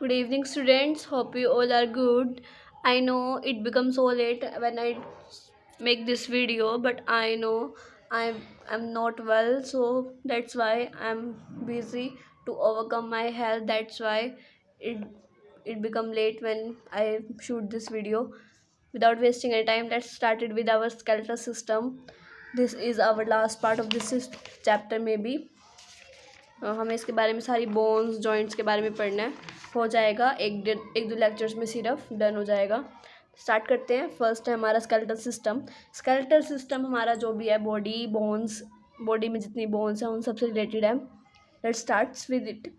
Good evening, students. Hope you all are good. I know it becomes so late when I make this video, but I know I'm not well, so that's why I'm busy to overcome my health. That's why it it become late when I shoot this video. Without wasting any time, let's start it with our skeletal system. This is our last part of this chapter, maybe. हमें इसके बारे में सारी bones joints के बारे में पढ़ना है। हो जाएगा एक दो लेक्चर्स में, सिर्फ डन हो जाएगा। स्टार्ट करते हैं। फर्स्ट है हमारा स्केलेटल सिस्टम। स्केलेटल सिस्टम हमारा जो भी है, बॉडी बोन्स, बॉडी में जितनी बोन्स हैं उन सबसे रिलेटेड है। Let's start with it.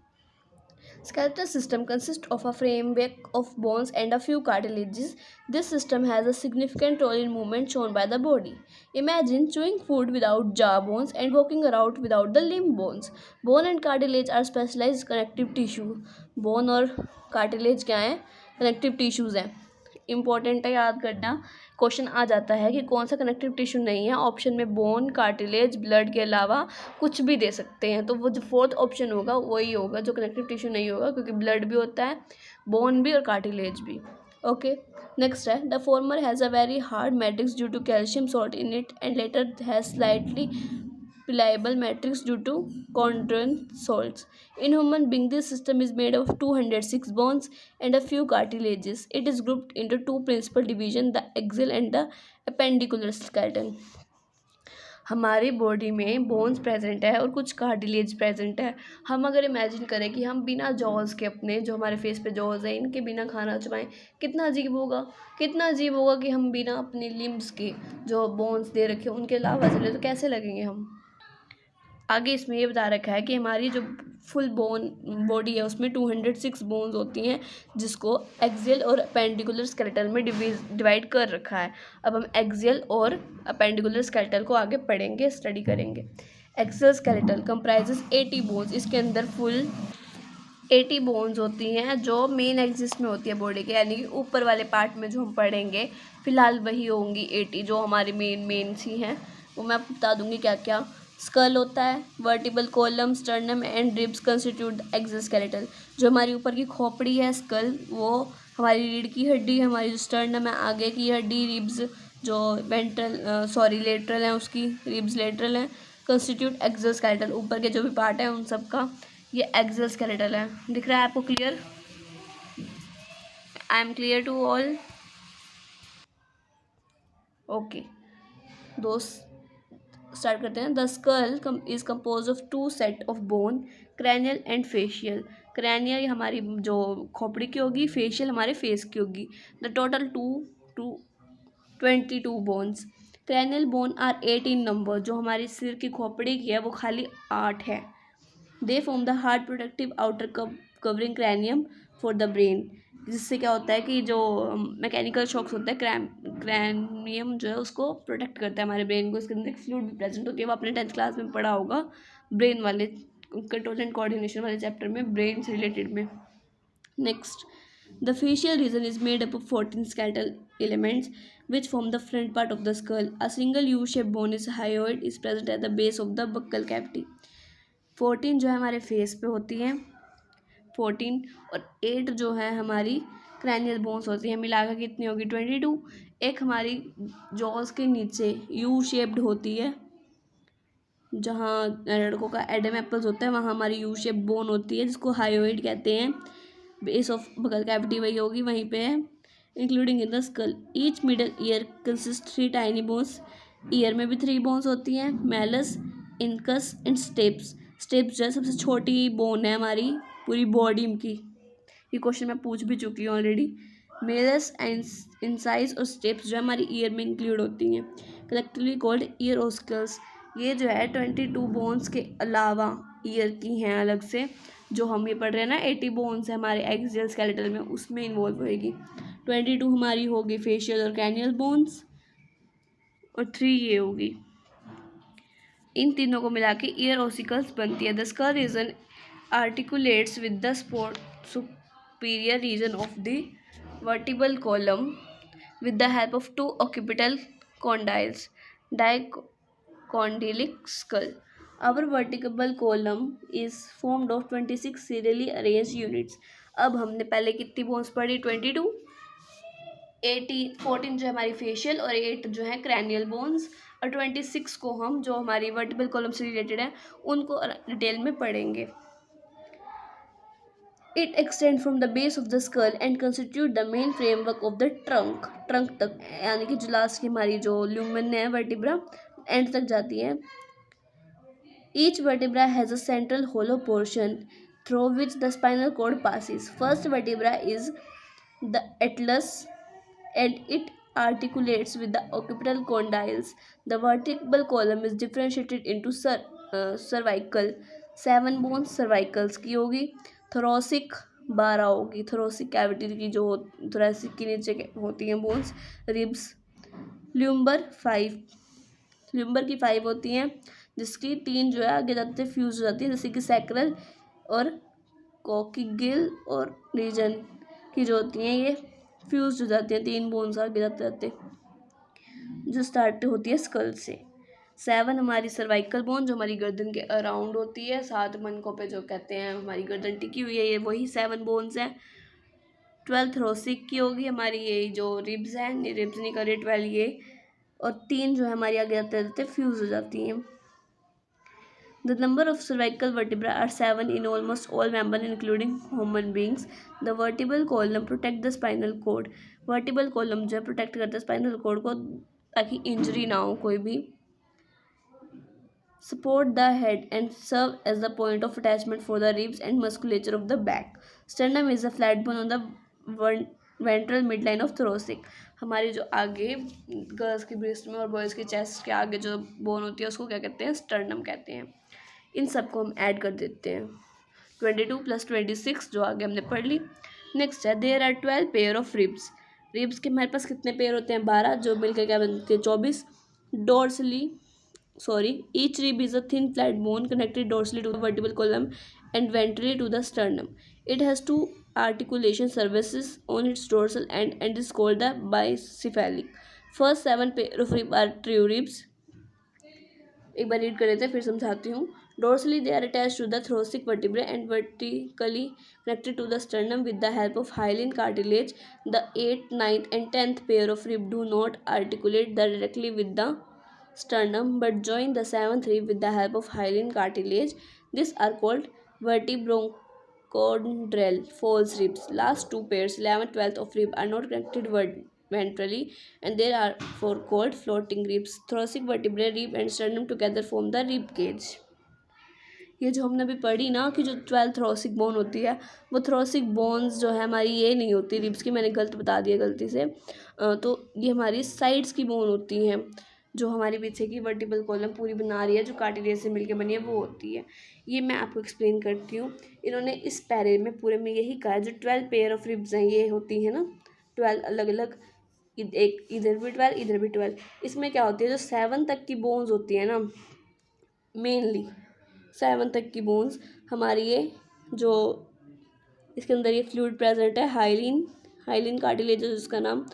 Skeletal system consists of a framework of bones and a few cartilages. This system has a significant role in movement shown by the body. Imagine chewing food without jaw bones and walking around without the limb bones. Bone and cartilage are specialized connective tissue. Bone और cartilage क्या है? Connective tissues हैं। Important है, याद करना। Question आ जाता है कि कौन सा कनेक्टिव टिश्यू नहीं है। ऑप्शन में बोन, कार्टिलेज, ब्लड के अलावा कुछ भी दे सकते हैं, तो वो जो फोर्थ ऑप्शन होगा वही होगा जो कनेक्टिव टिश्यू नहीं होगा, क्योंकि ब्लड भी होता है, बोन भी और कार्टिलेज भी। ओके, नेक्स्ट है the former has a very hard matrix due to calcium salt in it and latter has slightly pliable matrix due to chondron salts. In human being, this system is made of 206 bones and a few cartilages. It is grouped into two principal divisions, the axial and the appendicular skeleton. हमारी body में bones present है और कुछ cartilage present है। हम अगर imagine करें कि हम बिना जॉज के, अपने जो हमारे फेस पे जॉज हैं इनके बिना खाना चबाएं, कितना अजीब होगा। कितना अजीब होगा कि हम बिना अपने लिम्स के जो बोन्स दे रखे उनके अलावा चले तो कैसे लगेंगे हम। आगे इसमें ये बता रखा है कि हमारी जो फुल बोन बॉडी है उसमें 206 बोन्स होती हैं, जिसको एक्सियल और अपेंडिकुलर स्केलेटल में डिवाइड कर रखा है। अब हम एक्सियल और अपेंडिकुलर स्केलेटल को आगे पढ़ेंगे, स्टडी करेंगे। Axial skeletal comprises 80 bones. इसके अंदर फुल 80 बोन्स होती हैं जो मेन एक्सिस में होती है बॉडी के, यानी कि ऊपर वाले पार्ट में जो हम पढ़ेंगे फिलहाल वही होंगी 80 जो हमारी मेन सी हैं। वो मैं आपको बता दूंगी क्या क्या। स्कल होता है, vertebral column, sternum and ribs constitute exoskeletal. जो हमारी ऊपर की खोपड़ी है स्कल, वो हमारी रीढ़ की हड्डी है। हमारी जो स्टर्नम है आगे की हड्डी, रिब्स जो लेटरल है उसकी, रिब्स लेटरल है, कंस्टिट्यूट एक्सोस्केलेटल। ऊपर के जो भी पार्ट है उन सब का ये एक्सोस्केलेटल है। दिख रहा है आपको clear? I am clear to all? Okay दोस्त, स्टार्ट करते हैं। The skull is compose of two set of bone, cranial and facial. Cranial हमारी जो खोपड़ी की होगी, फेशियल हमारे फेस की होगी। The total two 22 bones. Cranial bone are 18 number. जो हमारी सिर की खोपड़ी की है वो खाली 8 है। They form the hard protective outer covering cranium for the brain. जिससे क्या होता है कि जो मैकेनिकल शॉक्स होते हैं, क्रैनियम जो है उसको प्रोटेक्ट करता है हमारे ब्रेन को। इसके अंदर एक फ्लूइड भी प्रेजेंट होती है, वो आपने 10th क्लास में पढ़ा होगा ब्रेन वाले कंट्रोल एंड कोऑर्डिनेशन वाले चैप्टर में, ब्रेन से रिलेटेड में। Next, the facial region is made up of 14 skeletal elements which form the front part of the skull. A single U-shaped bone is hyoid is present at the base of the buccal cavity. 14 जो है हमारे face पे होती हैं, 14, और 8 जो है हमारी क्रैनियल बोन्स होती हैं। मिलाकर कितनी होगी? 22। एक हमारी जॉज के नीचे यू शेप्ड होती है, जहाँ लड़कों का एडम एप्पल्स होता है वहाँ हमारी यू शेप बोन होती है जिसको हायोइड कहते हैं। बेस ऑफ बगल कैविटी वही होगी, वहीं पे है। Including in the skull each middle ear consist 3 tiny bones. Year में भी 3 बोन्स होती हैं, malleus, incus and steps. Steps जो है सबसे छोटी बोन है हमारी पूरी बॉडी की। ये क्वेश्चन मैं पूछ भी चुकी हूँ ऑलरेडी। मेलस एंड इंसाइज और स्टेप्स जो हमारी ईयर में इंक्लूड होती हैं, कलेक्टिवली कॉल्ड ईयर ऑस्कल्स। ये जो है 22 बोन्स के अलावा ईयर की हैं अलग से। जो हम ये पढ़ रहे हैं ना 80 बोन्स है हमारे एक्सियल स्केलेटल में, उसमें इन्वॉल्व होएगी। 22 हमारी होगी फेशियल और क्रैनियल बोन्स, और 3 ये होगी। इन तीनों को मिला के ईयर ऑसिकल्स बनती है। The skull region articulates with the superior region of the vertebral column with the help of two occipital condyles, dicondylic skull. Our vertebral column is formed of 26 serially arranged units. अब हमने पहले कितनी bones पढ़ी? 22, 18, 14 जो हमारी facial और 8 जो है क्रैनियल बोन्स, और 26 को हम जो हमारी वर्टिबल कॉलम से रिलेटेड है उनको डिटेल में पढ़ेंगे. It extends from the base of the skull and constitute the main framework of the trunk. Trunk तक, यानी कि जो लास्ट की हमारी जो ल्यूमन है वर्टिब्रा एंड तक जाती है. Each vertebra has a central hollow portion through which the spinal cord passes. First vertebra is the atlas and it articulates with the occipital condyles. The vertebral column is differentiated into cervical, 7 bones cervicals की होगी, thoracic 12 होगी, thoracic cavity की जो thoracic के नीचे होती हैं bones, ribs, lumbar 5, lumbar की 5 होती हैं जिसकी 3 जो है आगे जाते फ्यूज हो जाती है, जैसे कि सैक्रल और कॉक्सियल और रीजन की जो होती हैं ये फ्यूज हो जाती हैं, 3 बोन्स आगे जाते जाते जो स्टार्ट होती है स्कल से. 7 हमारी सर्वाइकल बोन जो हमारी गर्दन के अराउंड होती है, 7 मनकों पे जो कहते हैं हमारी गर्दन टिकी हुई है, ये वही 7 बोन्स हैं. 12 थ्रोसिक की होगी हमारी, ये जो रिब्स हैं, रिब्स नहीं करे 12 ये, और 3 जो है हमारी आगे जाते जाते फ्यूज हो जाती हैं. The number of cervical vertebrae are 7 in almost all mammals including human beings. The vertebral column protect the spinal cord. Vertebral column जो है protect करता है spinal cord को ताकि इंजरी ना हो कोई भी. Support the head and serve as the point of attachment for the ribs and musculature of the back. Sternum is a flat bone on the ventral midline of thoracic. हमारी जो आगे girls की breast में और boys की chest के आगे जो बोन होती है उसको क्या कहते हैं? स्टर्नम कहते हैं. इन सबको हम ऐड कर देते हैं. 22 + 26 जो आगे हमने पढ़ ली. नेक्स्ट है there are 12 pair of ribs. Ribs के हमारे पास कितने पेयर होते हैं? 12, जो मिलकर क्या बनते हैं? 24. Dorsally each rib is a thin flat bone connected dorsally to the vertebral column and ventrally to the sternum. It has 2 articulation surfaces on its dorsal end and is called the bicephalic. First 7 pair of ribs are true ribs. एक बार read कर लेते हैं फिर समझाती हूँ. Dorsally they are attached to the thoracic vertebrae and vertically connected to the sternum with the help of hyaline cartilage. The 8th, 9th and 10th pair of ribs do not articulate directly with the sternum but join the 7th rib with the help of hyaline cartilage. These are called vertebrochondral false ribs. Last 2 pairs, 11th, 12th of rib are not connected ventrally and there are 4 called floating ribs. Thoracic vertebrae, rib and sternum together form the rib cage. ये जो हमने अभी पढ़ी ना कि जो 12 थ्रोसिक bone होती है वो थ्रोसिक बोन्स जो है हमारी ये नहीं होती रिब्स की, मैंने गलत बता दिया गलती से. तो ये हमारी साइड्स की बोन होती हैं जो हमारी पीछे की वर्टिबल कॉलम पूरी बना रही है, जो कार्टिलेज से मिलकर बनी है वो होती है. ये मैं आपको एक्सप्लेन करती हूँ. इन्होंने इस पैरे में पूरे में यही कहा है जो 12 पेयर ऑफ रिब्स हैं ये होती है ना 12 अलग अलग, एक इधर भी 12 इधर भी 12. इसमें क्या होती है जो 7 तक की बोन्स होती है ना, मेनली 7 तक की बोन्स हमारी ये जो इसके अंदर ये फ्लूइड प्रेजेंट है हाइलिन कार्टिलेज जिसका नाम,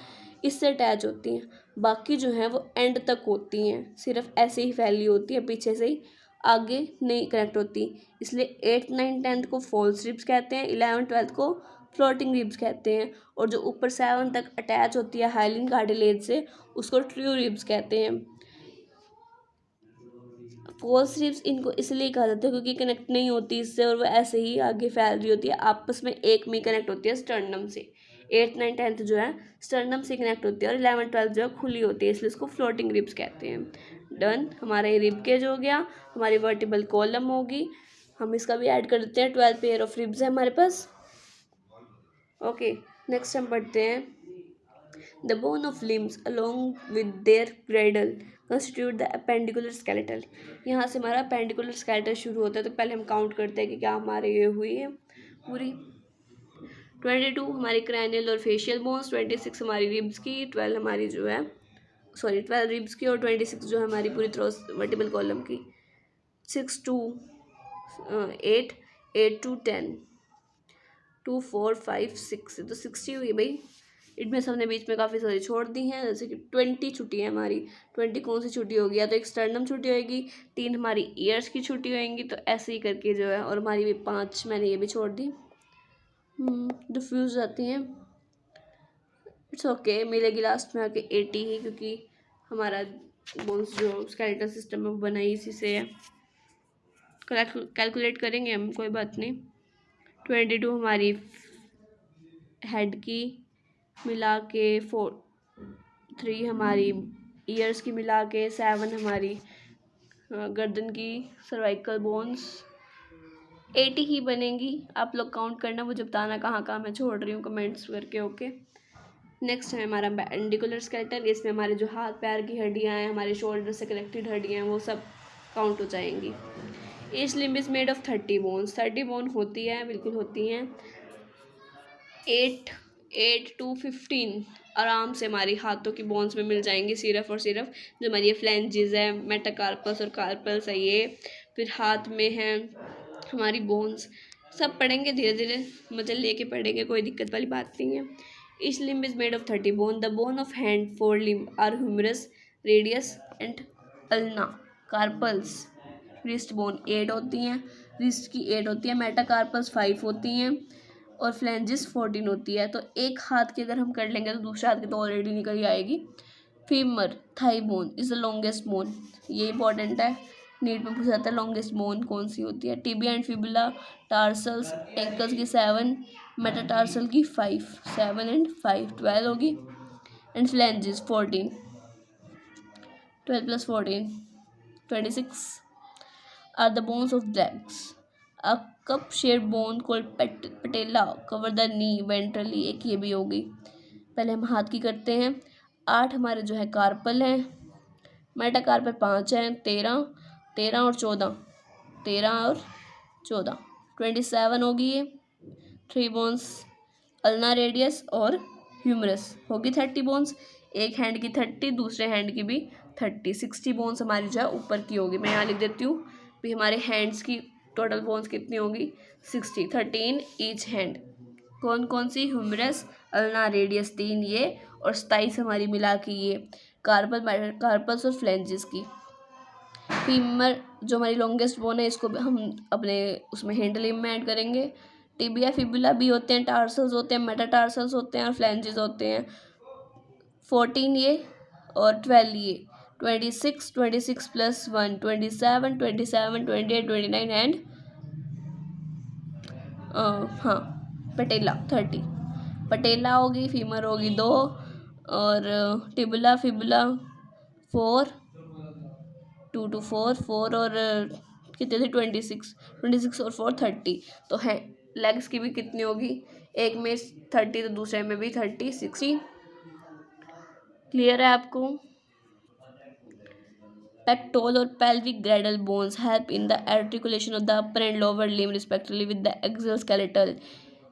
इससे अटैच होती हैं. बाकी जो हैं वो एंड तक होती हैं, सिर्फ ऐसे ही फैली होती है, पीछे से ही आगे नहीं कनेक्ट होती. इसलिए 8th, 9th, 10th को फॉल्स रिब्स कहते हैं, 11th, 12th को फ्लोटिंग रिब्स कहते हैं, और जो ऊपर 7 तक अटैच होती है हाइलिन कार्टिलेज से उसको ट्रू रिब्स कहते हैं. फॉल्स रिब्स इनको इसलिए कहा जाता है क्योंकि कनेक्ट नहीं होती इससे और वो ऐसे ही आगे फैल रही होती है, आपस में एक में कनेक्ट होती है स्टर्नम से. 8th, 9th, 10th जो है स्टर्नम से कनेक्ट होती है और 11th, 12th जो है खुली होती है, इसलिए इसको फ्लोटिंग रिब्स कहते हैं. डन. हमारा ये रिब केज हो गया, हमारी वर्टिबल कॉलम होगी. हम इसका भी ऐड कर देते हैं. 12 पेयर ऑफ रिब्स है हमारे पास. ओके, नेक्स्ट हम पढ़ते हैं the bone of limbs along with their cradle constitute the appendicular skeletal. यहाँ से हमारा अपेंडिकुलर स्केलेटल शुरू होता है. तो पहले हम काउंट करते हैं कि क्या हमारे ये हुई है पूरी. 22 हमारी क्रैनियल और फेशियल बोन्स, 26 हमारी रिब्स की, 12 हमारी जो है 12 रिब्स की और 26 जो है हमारी पूरी वर्टिबल कॉलम की. 6 to 8, 8 to 10, 2 4 5 6 तो 60 हुई भाई. इनमें से हमने बीच में काफ़ी सारी छोड़ दी हैं, जैसे कि 20 छुट्टी है हमारी। 20 कौन सी छुट्टी होगी, या तो एक स्टर्नम छुट्टी होगी, 3 हमारी ईयर्स की छुट्टी होएंगी, तो ऐसे ही करके जो है, और हमारी भी 5 मैंने ये भी छोड़ दी, डिफ्यूज़ जाती हैं। इट्स ओके, मिलेगी लास्ट में आके 80 ही, क्योंकि हमारा बोन्स जो स्केलेटल सिस्टम है वो बना ही इसी से है। कैलकुलेट करेंगे हम, कोई बात नहीं। 22 हमारी हेड की मिला के, 3 हमारी ईयर्स की मिला के, 7 हमारी गर्दन की सर्वाइकल बोन्स, 80 ही बनेंगी। आप लोग काउंट करना, मुझे बताना कहाँ कहाँ मैं छोड़ रही हूँ कमेंट्स करके। ओके, नेक्स्ट है हमारा बैंडिकुलर स्केलेटन। इसमें हमारे जो हाथ पैर की हड्डियाँ हैं, हमारे शोल्डर से कनेक्टेड हड्डियाँ हैं, वो सब काउंट हो जाएंगी। Each limb is made of 30 bones. 30 bone होती है, बिल्कुल होती हैं। 8 to 15 आराम से हमारी हाथों की बोन्स में मिल जाएंगी, सिर्फ और सिर्फ जो हमारी ये फ्लैंजेस है, मेटाकार्पस और कार्पल्स है ये। फिर हाथ में है हमारी बोन्स। सब पढ़ेंगे धीरे धीरे, मजा लेके पढ़ेंगे, कोई दिक्कत वाली बात नहीं है। Each limb is made of 30 bone. The bone of hand 4 limb are humerus, radius and ulna. Carpals wrist bone 8 होती हैं, रिस्ट की 8 होती है, मेटाकार्पल्स 5 होती हैं, और फ्लैंजेस 14 होती है। तो एक हाथ की अगर हम कर लेंगे तो दूसरे हाथ की तो ऑलरेडी निकल ही आएगी। Femur thigh bone is the longest bone, ये इंपॉर्टेंट है, नीट में पूछा जाता है लॉन्गेस्ट बोन कौन सी होती है। Tibia and fibula, tarsals ankles की 7, मेटाटार्सल की 5, 7 and 5 12 होगी, and flanges 14, 12 + 14 26 are the bones of legs. A cup-shaped bone called patella cover the knee ventrally, एक ये भी होगी। पहले हम हाथ की करते हैं। 8 हमारे जो है कार्पल हैं, मेटाकार्पल 5 हैं, 13 13 और 14, 13 और 14 27 होगी ये। 3 बोन्स अल्ना, रेडियस और ह्यूमरस होगी 30 बोन्स। एक हैंड की 30, दूसरे हैंड की भी 30, 60 बोन्स हमारी जो है ऊपर की होगी। मैं यहाँ लिख देती हूँ भी हमारे हैंड्स की टोटल बोन्स कितनी होगी, 60, 13 ईच हैंड। कौन कौन सी, ह्यूमरस, अल्ना, रेडियस 3 ये, और 27 हमारी मिला के ये कार्पल्स और फ्लैंजेस की। फीमर जो हमारी लॉन्गेस्ट बोन है, इसको हम अपने उसमें हैंड लिम्ब में ऐड करेंगे। टिबिया फिबुला भी होते हैं, टार्सल्स होते हैं, मेटाटार्सल्स होते हैं, और फ्लैंजेस होते हैं। 14 ये और 12 ये, 26 26 + 1 27 27 28 29 एंड हाँ पटेला 30। पटेला होगी, फीमर होगी 2, और टिबुला फिबुला 4, 2 to 4 4 और कितने थे 26 और 4 30। तो है लेग्स की भी कितनी होगी, एक में 30 तो दूसरे में भी 30, 60। क्लियर है आपको। पेक्टोरल और pelvic girdle bones help in the articulation of the upper and lower limb respectively with the exoskeletal,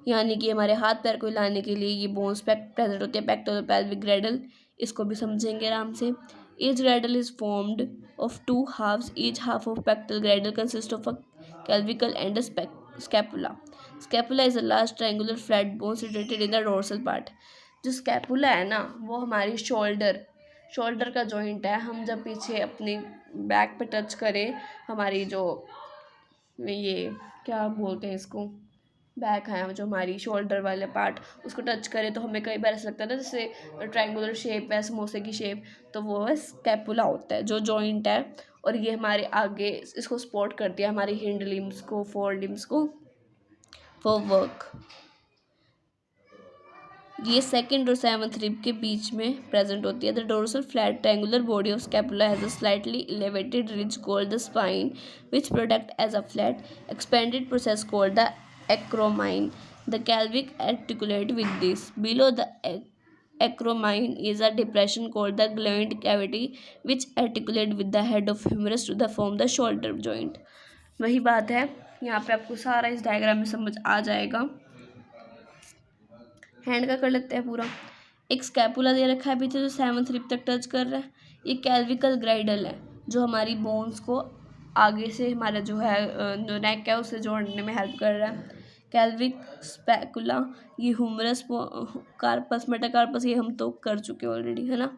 यानी कि हमारे हाथ पैर को हिलाने के लिए ये बोन्स प्रेजेंट होते हैं, पेक्टोरल pelvic girdle। इसको भी समझेंगे आराम से। Each girdle is formed of 2 halves. Each half of pectoral girdle consists of a clavicle and a scapula. Scapula is a large triangular flat bone situated in the dorsal part. जो scapula है ना, वो हमारी shoulder का joint है। हम जब पीछे अपनी बैक पे टच करें, हमारी जो ये क्या बोलते हैं इसको, बैक है जो हमारी शोल्डर वाले पार्ट, उसको टच करें तो हमें कई बार ऐसा लगता है ना जैसे ट्रायंगुलर शेप है, समोसे की शेप, तो वो है स्कैपुला होता है जो जॉइंट है। और ये हमारे आगे इसको सपोर्ट करती है हमारी हिंड लिम्स को, फोर लिम्स को फॉर वर्क। ये सेकंड और 7th रिब के बीच में प्रेजेंट होती है। The dorsal flat triangular body of scapula has a slightly elevated ridge called the spine which product as a flat expanded process called the acromion. The clavicle articulate with this. Below the acromine is a depression called the glenoid cavity which articulate with the head of humerus to the form the shoulder joint. वही बात है, यहाँ पे आपको सारा इस diagram में समझ आ जाएगा। हैंड का कर लेते हैं पूरा। एक स्कैपुला दे रखा है पीछे जो 7th रिब तक टच कर रहा है। ये कैल्विकल ग्राइडल है जो हमारी बोन्स को आगे से हमारा जो है जो नेक है उससे जोड़ने में हेल्प कर रहा है। कैल्विक स्पैकुला, ये ह्यूमरस कार्पस, मेटाकार्पस, ये हम तो कर चुके ऑलरेडी, है ना।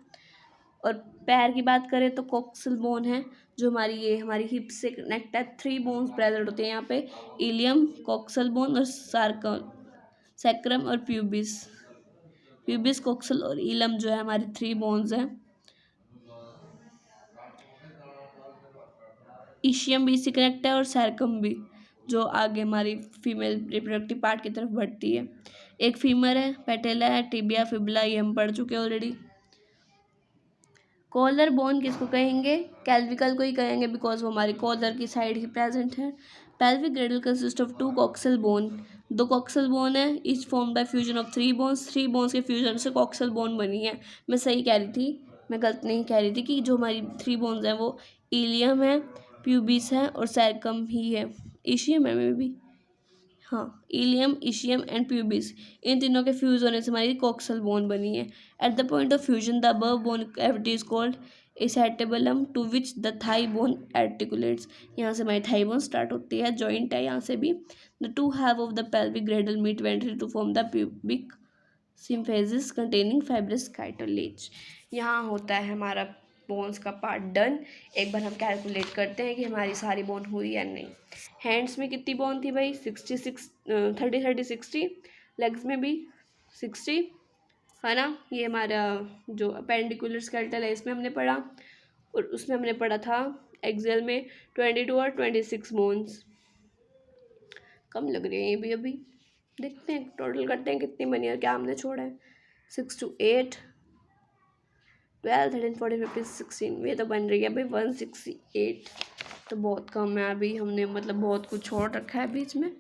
और पैर की बात करें तो कॉक्सल बोन है, जो हमारी हिप से कनेक्ट है। 3 बोन्स प्रेजेंट होते हैं यहाँ पे, इलियम, कॉक्सल बोन और सार्कल, सैक्रम और प्यूबिस। प्यूबिस, कॉक्सल और इलम जो है हमारी 3 बोन्स हैं। इशियम भी इससे कनेक्ट है और सैरकम भी, जो आगे हमारी फीमेल रिप्रोडक्टिव पार्ट की तरफ बढ़ती है। एक फीमर है, पेटेला है, टिबिया, फिबुला, ये हम पढ़ चुके ऑलरेडी। कॉलर बोन किसको कहेंगे? कैल्विकल को ही कहेंगे, बिकॉज वो हमारी कॉलर की साइड ही प्रेजेंट है। Pelvic girdle consist of 2 coxal bone, 2 coxal bone है, each form by fusion of 3 bones, 3 bones के फ्यूजन से कॉक्सल बोन बनी है। मैं सही कह रही थी, मैं गलत नहीं कह रही थी कि जो हमारी 3 बोन्स हैं वो इलियम है, प्यूबिस है और सैरकम ही है। इशियम है मे बी, हाँ, इलियम, इशियम एंड प्यूबिस, इन तीनों के फ्यूज होने से हमारी कॉक्सल बोन बनी है। At the point of fusion the above bone cavity is called acetabulum, to which the thigh bone articulates, यहाँ से हमारी थाई बोन स्टार्ट होती है, जॉइंट है यहाँ से भी। द टू हैव of the pelvic girdle meet ventrally to form the pubic symphysis containing fibrous cartilage. यहाँ होता है हमारा बोन्स का पार्ट डन। एक बार हम कैलकुलेट करते हैं कि हमारी सारी बोन हुई या नहीं। हैंड्स में कितनी बोन थी भाई? 66, 30, 60। लेग्स में भी 60, है ना। ये हमारा जो अपेंडिकुलर स्केलेटल है इसमें हमने पढ़ा, और उसमें हमने पढ़ा था एक्सेल में 22 और 26 बोन्स। कम लग रही है ये भी। अभी देखते हैं, टोटल करते हैं कितनी बनी है, क्या हमने छोड़ा है। 6 to 8, 12, 13, 14, 15, 16, ये तो बन रही है अभी 168, तो बहुत कम है। अभी हमने मतलब बहुत कुछ छोड़ रखा है बीच में।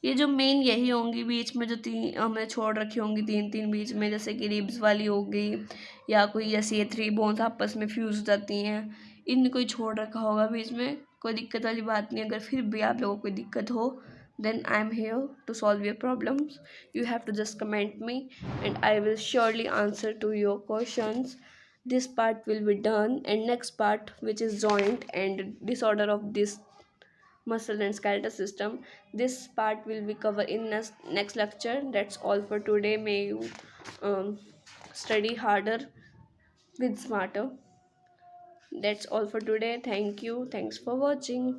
ये जो मेन यही होंगी बीच में, जो 3 हमने छोड़ रखी होंगी, 3 बीच में, जैसे कि रिब्स वाली हो गई, या कोई जैसे ये 3 बोन्स आपस में फ्यूज हो जाती हैं, इनको ही छोड़ रखा होगा बीच में। कोई दिक्कत वाली बात नहीं। अगर फिर भी आप लोगों को कोई दिक्कत हो, then I'm here to solve your problems. You have to just comment me and I will surely answer to your questions. This part will be done, and next part, which is joint and disorder of this muscle and skeletal system, this part will be covered in next lecture. That's all for today. May you study harder with smarter. That's all for today. Thank you. Thanks for watching.